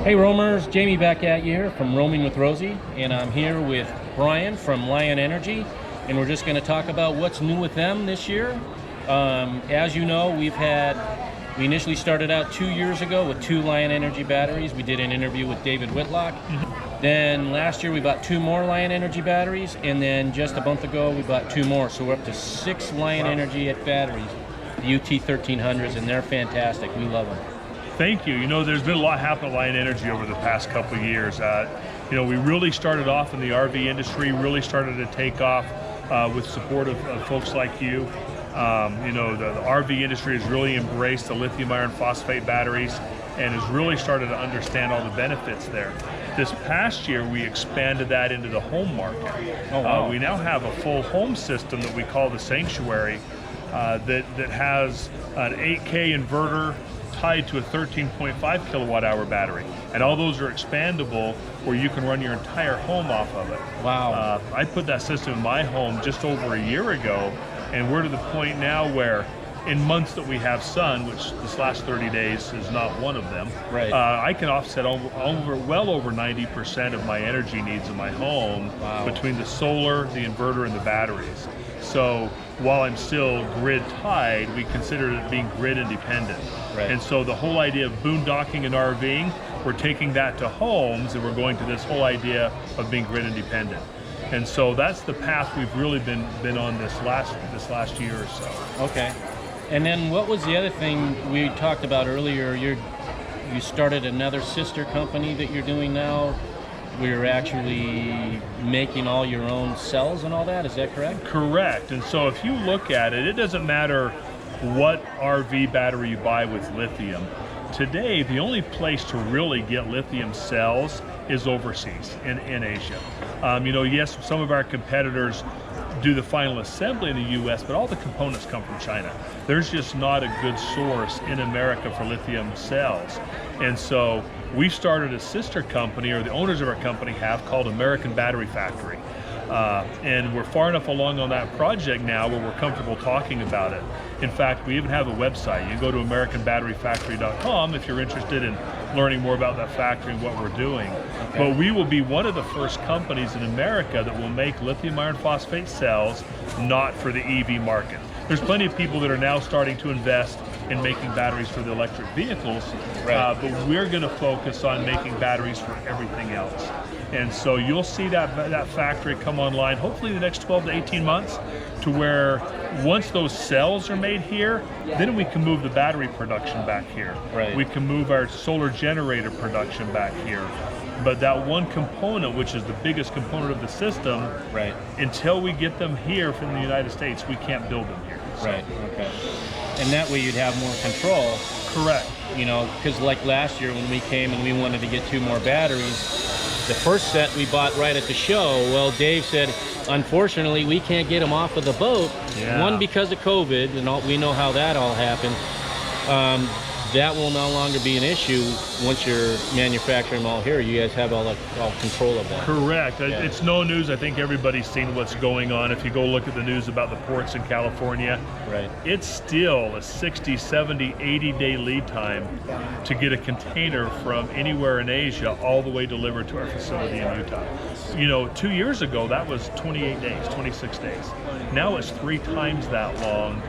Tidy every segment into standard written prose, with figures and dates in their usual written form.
Hey roamers, Jamie back at you here from Roaming with Rosie, and I'm here with Brian from Lion Energy, and we're just going to talk about what's new with them this year. As you know, we initially started out 2 years ago with 2 Lion Energy batteries. We did an interview with David Whitlock. Then last year we bought 2 more Lion Energy batteries, and then just a month ago we bought 2 more. So we're up to 6 Lion Energy batteries, the UT1300s, and they're fantastic. We love them. Thank you. You know, there's been a lot happening at Lion Energy over the past couple of years. You know, we really started off in the RV industry, really started to take off with support of folks like you. You know, the RV industry has really embraced the lithium iron phosphate batteries and has really started to understand all the benefits there. This past year, we expanded that into the home market. Oh, wow. We now have a full home system that we call the Sanctuary that has an 8K inverter tied to a 13.5 kilowatt hour battery, and all those are expandable where you can run your entire home off of it. Wow. I put that system in my home just over a year ago, and we're to the point now where in months that we have sun, which this last 30 days is not one of them, right. I can offset well over 90% of my energy needs in my home. Wow. Between the solar, the inverter, and the batteries. So while I'm still grid tied, we consider it being grid independent. Right. And so the whole idea of boondocking and RVing, we're taking that to homes, and we're going to this whole idea of being grid independent. And so that's the path we've really been on this last year or so. Okay. And then what was the other thing we talked about earlier? You started another sister company that you're doing now. We're actually making all your own cells and all that, is that correct? Correct. And so if you look at it, it doesn't matter what RV battery you buy with lithium. Today, the only place to really get lithium cells is overseas, in Asia. You know, yes, some of our competitors do the final assembly in the US, but all the components come from China. There's just not a good source in America for lithium cells. And so we started a sister company, or the owners of our company have, called American Battery Factory. And we're far enough along on that project now where we're comfortable talking about it. In fact, we even have a website. You can go to AmericanBatteryFactory.com if you're interested in learning more about that factory and what we're doing. Okay. But we will be one of the first companies in America that will make lithium iron phosphate cells not for the EV market. There's plenty of people that are now starting to invest in making batteries for the electric vehicles, right. But we're going to focus on making batteries for everything else. And so you'll see that factory come online hopefully the next 12 to 18 months, to where once those cells are made here, then we can move the battery production back here. Right. We can move our solar generator production back here. But that one component, which is the biggest component of the system, right. until we get them here from the United States, we can't build them here. So. Right, okay. And that way you'd have more control. Correct. You know, because like last year when we came and we wanted to get 2 more batteries, the first set we bought right at the show, well, Dave said, unfortunately, we can't get them off of the boat. Yeah. One, because of COVID, and we know how that all happened. That will no longer be an issue once you're manufacturing them all here. You guys have all control of that. Correct. Yeah. It's no news. I think everybody's seen what's going on. If you go look at the news about the ports in California, right. It's still a 60, 70, 80-day lead time to get a container from anywhere in Asia all the way delivered to our facility in Utah. You know, 2 years ago, that was 28 days, 26 days. Now it's 3 times that long.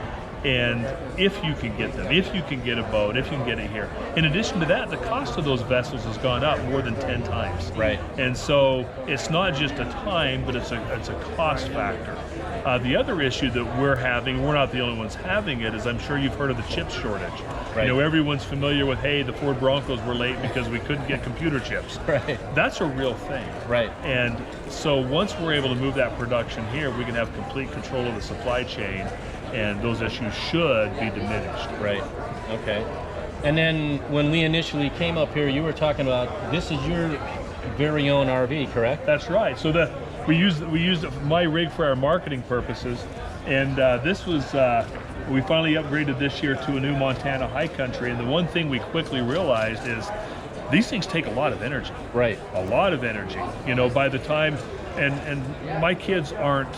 And if you can get them, if you can get a boat, if you can get it here. In addition to that, the cost of those vessels has gone up more than 10 times. Right. And so it's not just a time, but it's a cost factor. The other issue that we're having, we're not the only ones having it, is I'm sure you've heard of the chip shortage. Right. You know, everyone's familiar with, hey, the Ford Broncos were late because we couldn't get computer chips. Right. That's a real thing. Right. And so once we're able to move that production here, we can have complete control of the supply chain, and those issues should be diminished. Right, okay. And then when we initially came up here, you were talking about, this is your very own RV, correct? That's right. So we used my rig for our marketing purposes, and this was, we finally upgraded this year to a new Montana high country, and the one thing we quickly realized is these things take a lot of energy. Right. A lot of energy. You know, by the time, and my kids aren't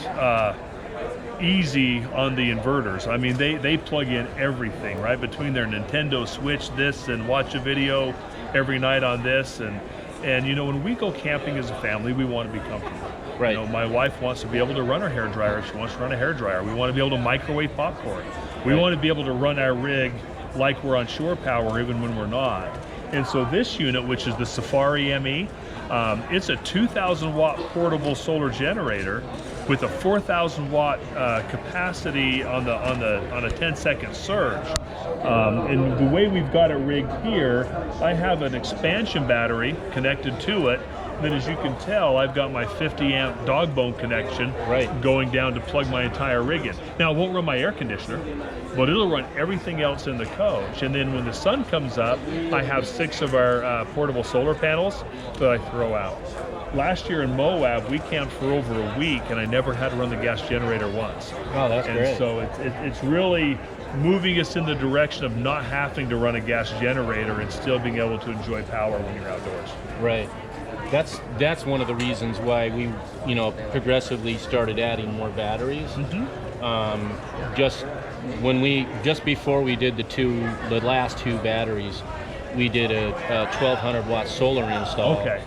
easy on the inverters. I mean, they plug in everything, right? Between their Nintendo Switch, this, and watch a video. every night on this. And you know, when we go camping as a family, we want to be comfortable. Right. You know, my wife wants to be able to run her hair dryer if she wants to run a hair dryer. We want to be able to microwave popcorn. We want to be able to run our rig like we're on shore power even when we're not. And so this unit, which is the Safari ME, it's a 2,000 watt portable solar generator with a 4,000 watt capacity on a 10-second surge. And the way we've got it rigged here, I have an expansion battery connected to it. Then, as you can tell, I've got my 50 amp dog bone connection going down to plug my entire rig in. Now, it won't run my air conditioner, but it'll run everything else in the coach. And then when the sun comes up, I have 6 of our portable solar panels that I throw out. Last year in Moab, we camped for over a week, and I never had to run the gas generator once. Oh, that's great. And so it's really moving us in the direction of not having to run a gas generator and still being able to enjoy power when you're outdoors. Right. That's one of the reasons why we, you know, progressively started adding more batteries. Just before we did the last 2 batteries, we did a 1,200 watt solar install. Okay.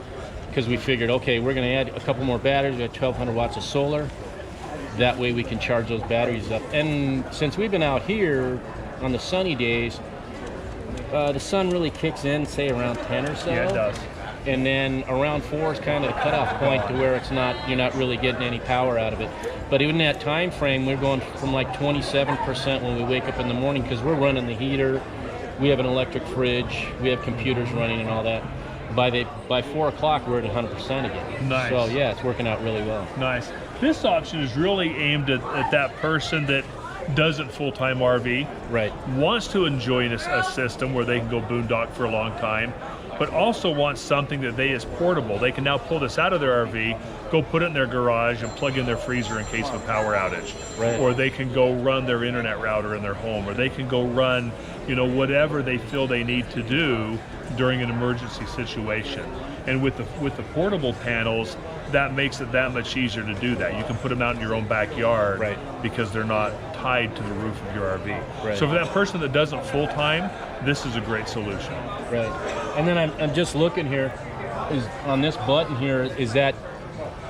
Because we figured, okay, we're going to add a couple more batteries. We got 1,200 watts of solar. That way we can charge those batteries up. And since we've been out here on the sunny days, the sun really kicks in, say around 10 or so. Yeah, it does. And then around 4 is kind of the cutoff point to where you're not really getting any power out of it. But in that time frame, we're going from like 27% when we wake up in the morning, because we're running the heater, we have an electric fridge, we have computers running and all that. By 4 o'clock, we're at 100% again. Nice. So yeah, it's working out really well. Nice. This option is really aimed at that person that doesn't full-time RV, wants to enjoy a system where they can go boondock for a long time, but also wants something that is portable. They can now pull this out of their RV, go put it in their garage and plug in their freezer in case of a power outage. Or they can go run their internet router in their home, or they can go run, you know, whatever they feel they need to do during an emergency situation. And with the portable panels, that makes it that much easier to do that. You can put them out in your own backyard because they're not tied to the roof of your RV. So for that person that doesn't full-time, this is a great solution. And then I'm just looking here, is on this button here, is that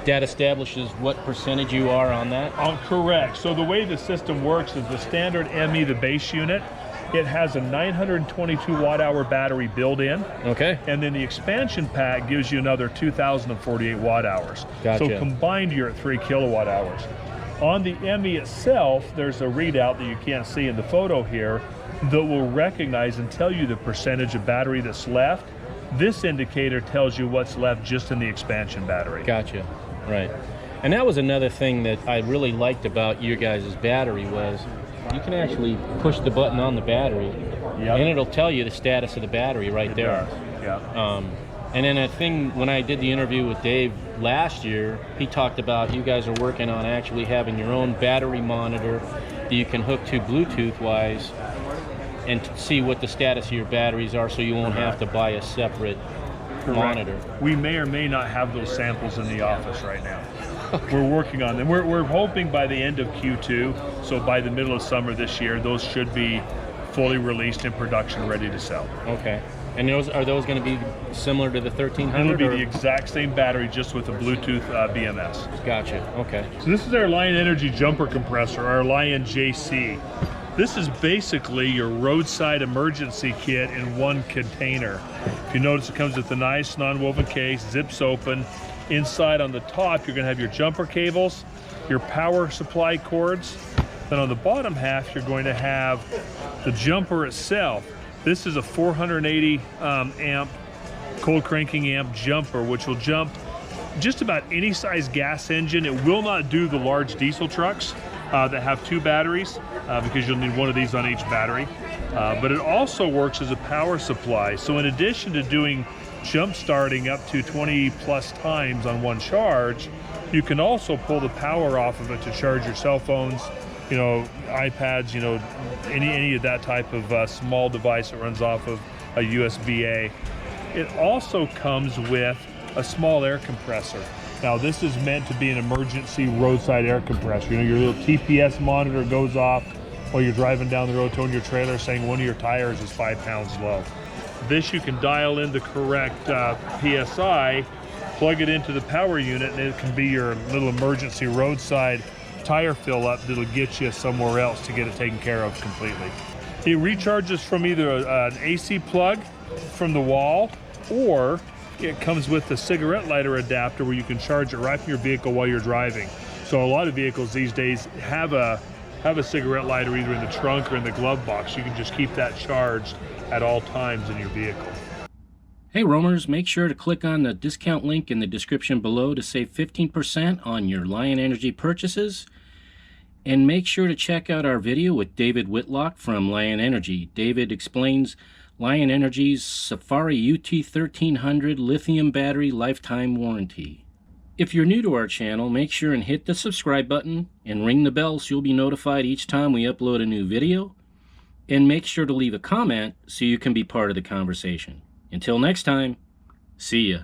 establishes what percentage you are on that? Correct. So the way the system works is the standard ME, the base unit, it has a 922 watt-hour battery built in. Okay. And then the expansion pack gives you another 2,048 watt-hours. Gotcha. So combined, you're at 3 kilowatt-hours. On the ME itself, there's a readout that you can't see in the photo here that will recognize and tell you the percentage of battery that's left. This indicator tells you what's left just in the expansion battery. Gotcha. Right. And that was another thing that I really liked about your guys' battery was you can actually push the button on the battery and it'll tell you the status of the battery right there. And then a thing, when I did the interview with Dave last year, he talked about you guys are working on actually having your own battery monitor that you can hook to Bluetooth-wise and see what the status of your batteries are, so you won't have to buy a separate monitor. We may or may not have those samples in the office right now. We're working on them. We're hoping by the end of Q2, so by the middle of summer this year, those should be fully released in production, ready to sell. Okay. And are those going to be similar to the 1300? It'll be the exact same battery, just with a Bluetooth BMS. Gotcha. Okay. So this is our Lion Energy jumper compressor, our Lion JC. This is basically your roadside emergency kit in one container. If you notice, it comes with a nice non-woven case, zips open. Inside on the top, you're going to have your jumper cables, your power supply cords. Then on the bottom half, you're going to have the jumper itself. This is a 480 amp cold cranking amp jumper, which will jump just about any size gas engine. It will not do the large diesel trucks that have 2 batteries because you'll need one of these on each battery. But it also works as a power supply. So in addition to doing jump starting up to 20 plus times on one charge, you can also pull the power off of it to charge your cell phones, you know, iPads, you know, any of that type of small device that runs off of a USB-A. It also comes with a small air compressor. Now this is meant to be an emergency roadside air compressor. You know, your little TPS monitor goes off while you're driving down the road towing your trailer saying one of your tires is 5 pounds low. This you can dial in the correct PSI, plug it into the power unit, and it can be your little emergency roadside tire fill up that'll get you somewhere else to get it taken care of completely. It recharges from either an AC plug from the wall, or it comes with a cigarette lighter adapter where you can charge it right from your vehicle while you're driving. So a lot of vehicles these days have a cigarette lighter either in the trunk or in the glove box. You can just keep that charged at all times in your vehicle. Hey roamers, make sure to click on the discount link in the description below to save 15% on your Lion Energy purchases. And make sure to check out our video with David Whitlock from Lion Energy. David explains Lion Energy's Safari UT1300 lithium battery lifetime warranty. If you're new to our channel, make sure and hit the subscribe button and ring the bell so you'll be notified each time we upload a new video. And make sure to leave a comment so you can be part of the conversation. Until next time, see ya.